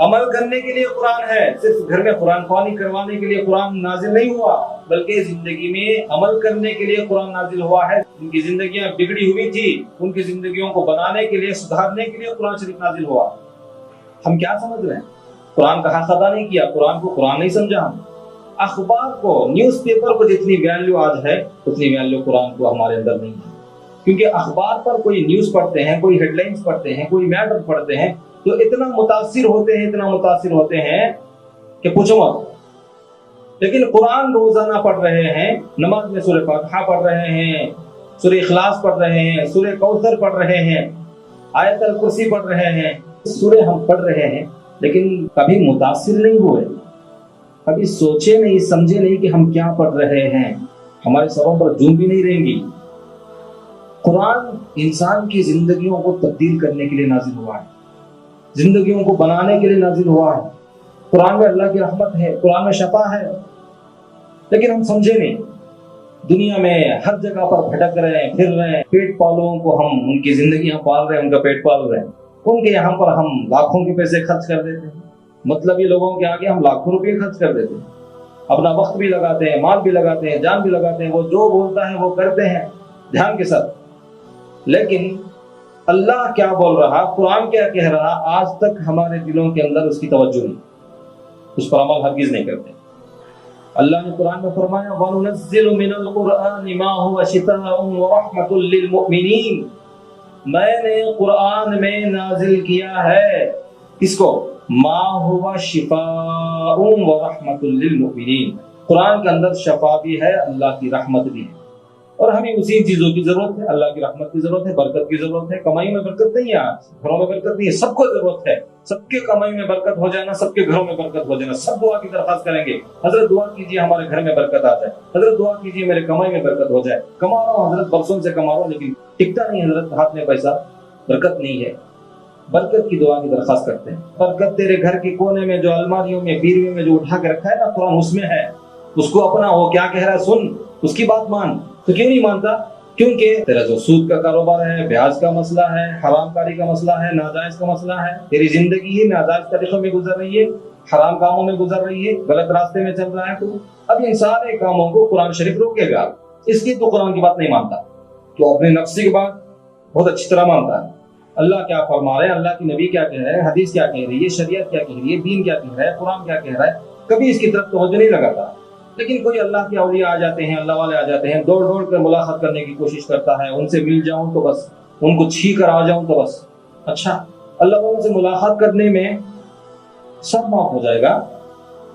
عمل کرنے کے لیے قرآن ہے، صرف گھر میں قرآن خوانی کروانے کے لیے قرآن نازل نہیں ہوا، بلکہ زندگی میں عمل کرنے کے لیے قرآن نازل ہوا ہے۔ ان کی زندگیاں بگڑی ہوئی تھی، ان کی زندگیوں کو بنانے کے لیے، سدھارنے کے لیے قرآن شریف نازل ہوا۔ ہم کیا سمجھ رہے ہیں؟ قرآن کا حق ادا نہیں کیا، قرآن کو قرآن نہیں سمجھا ہم۔ اخبار کو، نیوز پیپر کو جتنی ویلیو آج ہے اتنی ویلیو قرآن کو ہمارے اندر نہیں ہے، کیونکہ اخبار پر کوئی نیوز پڑھتے ہیں، کوئی ہیڈ لائنز پڑھتے ہیں، کوئی میٹر پڑھتے ہیں تو اتنا متاثر ہوتے ہیں کہ پوچھو مت۔ لیکن قرآن روزانہ پڑھ رہے ہیں، نماز میں سورہ فاتحہ پڑھ رہے ہیں، سورہ اخلاص پڑھ رہے ہیں، سورہ کوثر پڑھ رہے ہیں، آیت الکرسی پڑھ رہے ہیں، سورہ ہم پڑھ رہے ہیں، لیکن کبھی متاثر نہیں ہوئے، کبھی سوچے نہیں، سمجھے نہیں کہ ہم کیا پڑھ رہے ہیں، ہمارے سروں پر جون بھی نہیں رہیں گی۔ قرآن انسان کی زندگیوں کو تبدیل کرنے کے لیے نازل ہوا ہے، زندگیوں کو بنانے کے لیے نازل ہوا ہے۔ قرآن میں اللہ کی رحمت ہے، قرآن میں شفا ہے، لیکن ہم سمجھے نہیں۔ دنیا میں ہر جگہ پر بھٹک رہے ہیں، پھر رہے ہیں، پیٹ پالوں کو ہم ان کی زندگیاں پال رہے ہیں، ان کا پیٹ پال رہے ہیں، ان کے یہاں پر ہم لاکھوں کے پیسے خرچ کر دیتے ہیں، مطلب یہ لوگوں کے آگے ہم لاکھوں روپے خرچ کر دیتے ہیں، اپنا وقت بھی لگاتے ہیں، مال بھی لگاتے ہیں، جان بھی لگاتے ہیں، وہ جو بولتا ہے وہ کرتے ہیں دھیان کے ساتھ۔ لیکن اللہ کیا بول رہا، قرآن کیا کہہ رہا، آج تک ہمارے دلوں کے اندر اس کی توجہ نہیں، اس پر عمل ہرگز نہیں کرتے۔ اللہ نے قرآن میں فرمایا وَنُنَزِّلُ مِنَ الْقُرْآنِ مَا هُوَ شِفَاءٌ وَرَحْمَةٌ لِّلْمُؤْمِنِينَ، میں نے قرآن میں نازل کیا ہے کس کو؟ ما هو شفاء ورحمة للمؤمنین، قرآن کے اندر شفا بھی ہے، اللہ کی رحمت بھی ہے، اور ہمیں اسی چیزوں کی ضرورت ہے، اللہ کی رحمت کی ضرورت ہے، برکت کی ضرورت ہے۔ کمائی میں برکت نہیں ہے، آج گھروں میں برکت نہیں ہے، سب کو ضرورت ہے، سب کے کمائی میں برکت ہو جانا، سب کے گھروں میں برکت ہو جانا، سب دعا کی درخواست کریں گے، حضرت دعا کیجیے ہمارے گھر میں برکت آ جائے، حضرت دعا کیجیے میرے کمائی میں برکت ہو جائے۔ کما رہا ہوں حضرت، برسوں سے کما رہا ہوں لیکن ٹکتا نہیں حضرت، ہاتھ میں پیسہ، برکت نہیں ہے۔ برکت کی دعا کی درخواست کرتے ہیں۔ برکت تیرے گھر کے کونے میں، جو الماریوں میں، بیروی میں جو اٹھا کے رکھا ہے نا قرآن، اس میں ہے، اس کو اپنا، وہ کیا کہہ رہا ہے سن، اس کی بات مان۔ تو کیوں نہیں مانتا؟ کیونکہ تیرا جو سود کا کاروبار ہے، بیاج کا مسئلہ ہے، حرام کاری کا مسئلہ ہے، ناجائز کا مسئلہ ہے، تیری زندگی ہی ناجائز طریقوں میں گزر رہی ہے، حرام کاموں میں گزر رہی ہے، غلط راستے میں چل رہا ہے، تو اب ان سارے کاموں کو قرآن شریف روکے گا، اس کی تو قرآن کی بات نہیں مانتا، تو اپنے نفس کی بات بہت اچھی طرح مانتا ہے۔ اللہ کیا فرما رہے ہیں، اللہ کی نبی کیا کہہ رہے ہیں، حدیث کیا کہہ رہی ہے، شریعت کیا کہہ رہی ہے، دین کیا کہہ رہا ہے، قرآن کیا کہہ رہا ہے، کبھی اس کی طرف توجہ نہیں لگاتا۔ لیکن کوئی اللہ کے اولیاء آ جاتے ہیں، اللہ والے آ جاتے ہیں، دوڑ دوڑ کر ملاقات کرنے کی کوشش کرتا ہے، ان سے مل جاؤں تو بس، ان کو چھی کر آ جاؤں تو بس۔ اچھا، اللہ والوں سے ملاقات کرنے میں سب معاف ہو جائے گا،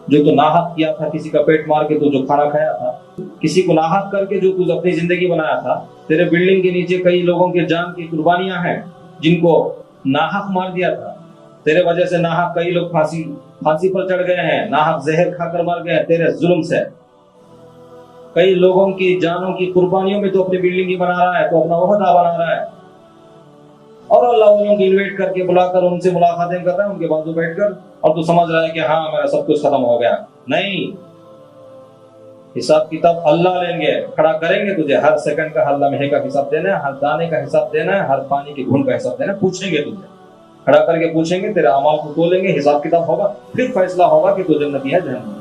جو تو ناحق کیا تھا، کسی کا پیٹ مار کے تو جو کھانا کھایا تھا، کسی کو ناحق کر کے جو تو اپنی زندگی بنایا تھا، تیرے بلڈنگ کے نیچے کئی لوگوں کے جان کی قربانیاں ہیں جن کو ناحق مار دیا تھا، تیرے وجہ سے ناحق کئی لوگ پھانسی پر چڑھ گئے ہیں، ناحق زہر کھا کر مر گئے ہیں تیرے ظلم سے۔ کئی لوگوں کی جانوں کی قربانیوں میں تو اپنی بلڈنگ ہی بنا رہا ہے، تو اپنا عہدہ بنا رہا ہے، اور اللہ والوں کو انویٹ کر کے بلا کر ان سے ملاقاتیں کر رہا ہے، ان کے بازو بیٹھ کر، اور تو سمجھ رہا ہے کہ ہاں میرا سب کچھ ختم ہو گیا۔ نہیں، حساب کتاب اللہ لیں گے، کھڑا کریں گے تجھے، ہر سیکنڈ کا، ہر لمحے کا حساب دینا ہے، ہر دانے کا حساب دینا ہے، ہر پانی کی گھونٹ کا حساب دینا ہے، پوچھیں گے تجھے، کھڑا کر کے پوچھیں گے، تیرے اعمال کو تولیں گے، حساب کتاب ہوگا، پھر فیصلہ ہوگا کہ تو جنتی ہے جہنم۔